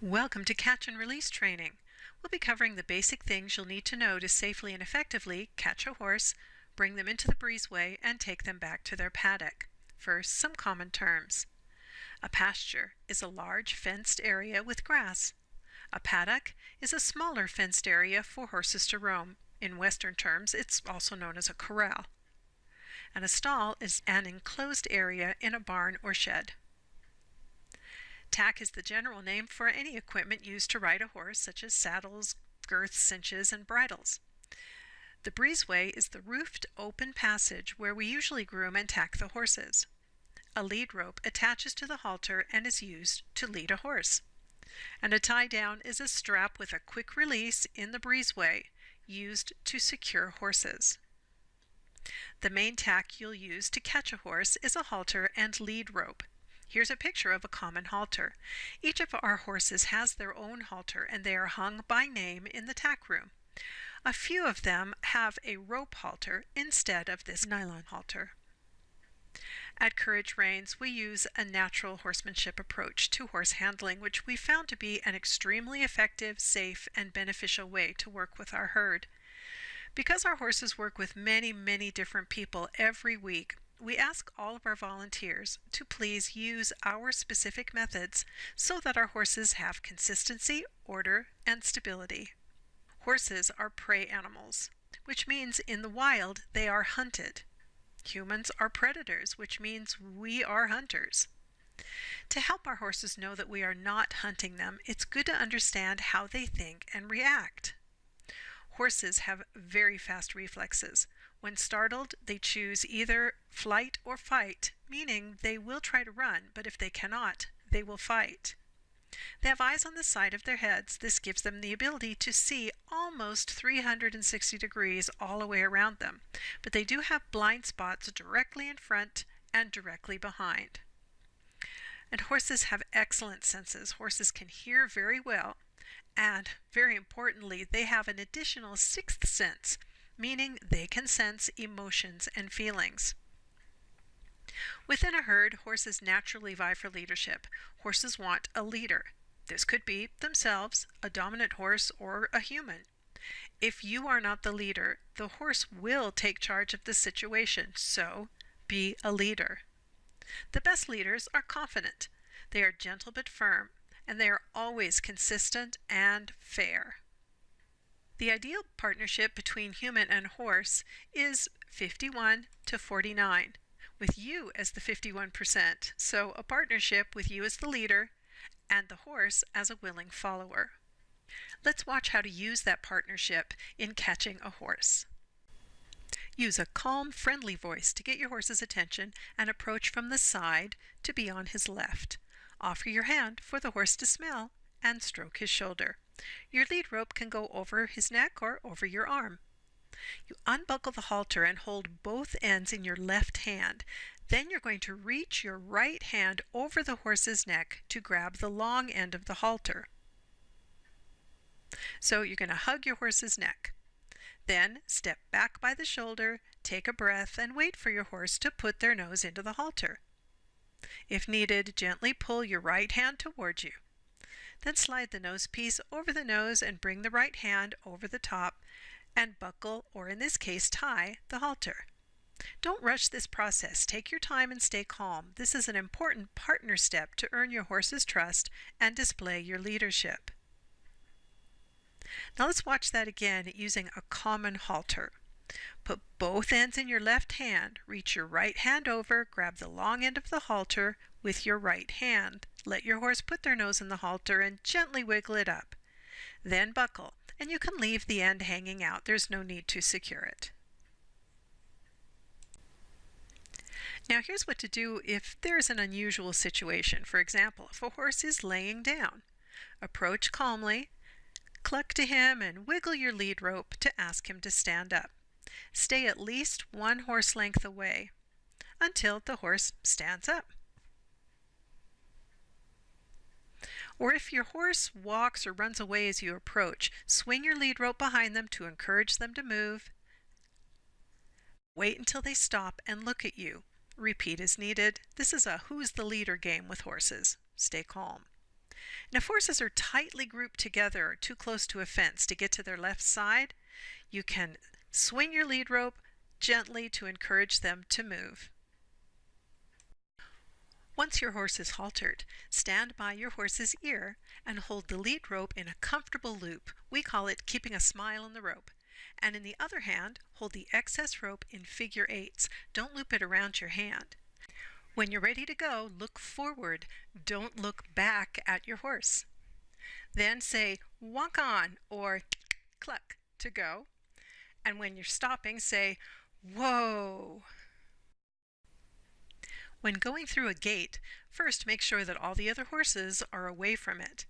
Welcome to Catch and Release Training. We'll be covering the basic things you'll need to know to safely and effectively catch a horse, bring them into the breezeway, and take them back to their paddock. First, some common terms. A pasture is a large fenced area with grass. A paddock is a smaller fenced area for horses to roam. In Western terms, it's also known as a corral. And a stall is an enclosed area in a barn or shed. Tack is the general name for any equipment used to ride a horse, such as saddles, girths, cinches, and bridles. The breezeway is the roofed open passage where we usually groom and tack the horses. A lead rope attaches to the halter and is used to lead a horse. And a tie down is a strap with a quick release in the breezeway used to secure horses. The main tack you'll use to catch a horse is a halter and lead rope. Here's a picture of a common halter. Each of our horses has their own halter and they are hung by name in the tack room. A few of them have a rope halter instead of this nylon halter. At Courage Reins, we use a natural horsemanship approach to horse handling, which we found to be an extremely effective, safe, and beneficial way to work with our herd. Because our horses work with many different people every week, we ask all of our volunteers to please use our specific methods so that our horses have consistency, order, and stability. Horses are prey animals, which means in the wild they are hunted. Humans are predators, which means we are hunters. To help our horses know that we are not hunting them, it's good to understand how they think and react. Horses have very fast reflexes. When startled, they choose either flight or fight, meaning they will try to run, but if they cannot, they will fight. They have eyes on the side of their heads. This gives them the ability to see almost 360 degrees all the way around them, but they do have blind spots directly in front and directly behind. And horses have excellent senses. Horses can hear very well, and very importantly, they have an additional sixth sense, meaning they can sense emotions and feelings. Within a herd, horses naturally vie for leadership. Horses want a leader. This could be themselves, a dominant horse, or a human. If you are not the leader, the horse will take charge of the situation, so be a leader. The best leaders are confident. They are gentle but firm, and they are always consistent and fair. The ideal partnership between human and horse is 51 to 49, with you as the 51%, so a partnership with you as the leader and the horse as a willing follower. Let's watch how to use that partnership in catching a horse. Use a calm, friendly voice to get your horse's attention and approach from the side to be on his left. Offer your hand for the horse to smell and stroke his shoulder. Your lead rope can go over his neck or over your arm. You unbuckle the halter and hold both ends in your left hand. Then you're going to reach your right hand over the horse's neck to grab the long end of the halter. So you're going to hug your horse's neck. Then step back by the shoulder, take a breath, and wait for your horse to put their nose into the halter. If needed, gently pull your right hand towards you. Then slide the nose piece over the nose and bring the right hand over the top and buckle, or in this case tie, the halter. Don't rush this process. Take your time and stay calm. This is an important partner step to earn your horse's trust and display your leadership. Now let's watch that again using a common halter. Put both ends in your left hand, reach your right hand over, grab the long end of the halter with your right hand. Let your horse put their nose in the halter and gently wiggle it up. Then buckle, and you can leave the end hanging out. There's no need to secure it. Now here's what to do if there's an unusual situation. For example, if a horse is laying down, approach calmly, cluck to him, and wiggle your lead rope to ask him to stand up. Stay at least one horse length away until the horse stands up. Or if your horse walks or runs away as you approach, swing your lead rope behind them to encourage them to move. Wait until they stop and look at you. Repeat as needed. This is a who's the leader game with horses. Stay calm. And if horses are tightly grouped together or too close to a fence to get to their left side, you can swing your lead rope gently to encourage them to move. Once your horse is haltered, stand by your horse's ear and hold the lead rope in a comfortable loop. We call it keeping a smile on the rope. And in the other hand, hold the excess rope in figure eights. Don't loop it around your hand. When you're ready to go, look forward. Don't look back at your horse. Then say, walk on, or cluck to go. And when you're stopping, say, whoa. When going through a gate, first make sure that all the other horses are away from it.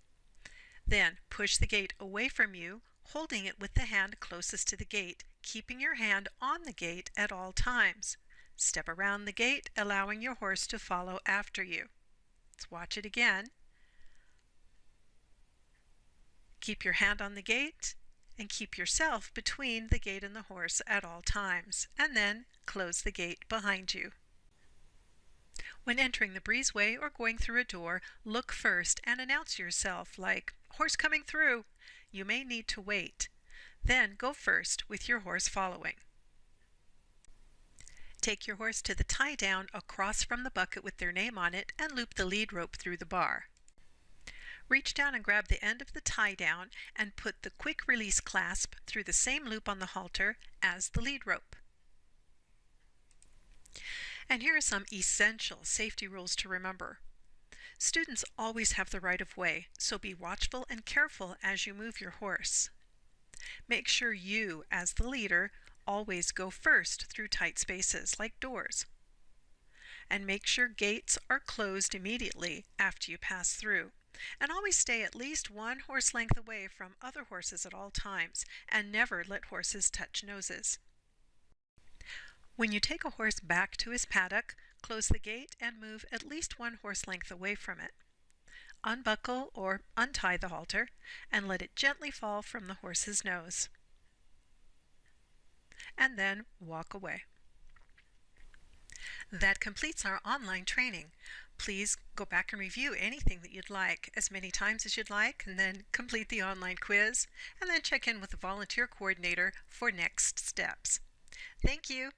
Then push the gate away from you, holding it with the hand closest to the gate, keeping your hand on the gate at all times. Step around the gate, allowing your horse to follow after you. Let's watch it again. Keep your hand on the gate and keep yourself between the gate and the horse at all times, and then close the gate behind you. When entering the breezeway or going through a door, look first and announce yourself like, horse coming through. You may need to wait. Then go first with your horse following. Take your horse to the tie down across from the bucket with their name on it and loop the lead rope through the bar. Reach down and grab the end of the tie down and put the quick release clasp through the same loop on the halter as the lead rope. And here are some essential safety rules to remember. Students always have the right of way, so be watchful and careful as you move your horse. Make sure you, as the leader, always go first through tight spaces like doors. And make sure gates are closed immediately after you pass through. And always stay at least one horse length away from other horses at all times, and never let horses touch noses. When you take a horse back to his paddock, close the gate and move at least one horse length away from it. Unbuckle or untie the halter and let it gently fall from the horse's nose. And then walk away. That completes our online training. Please go back and review anything that you'd like as many times as you'd like, and then complete the online quiz, and then check in with the volunteer coordinator for next steps. Thank you.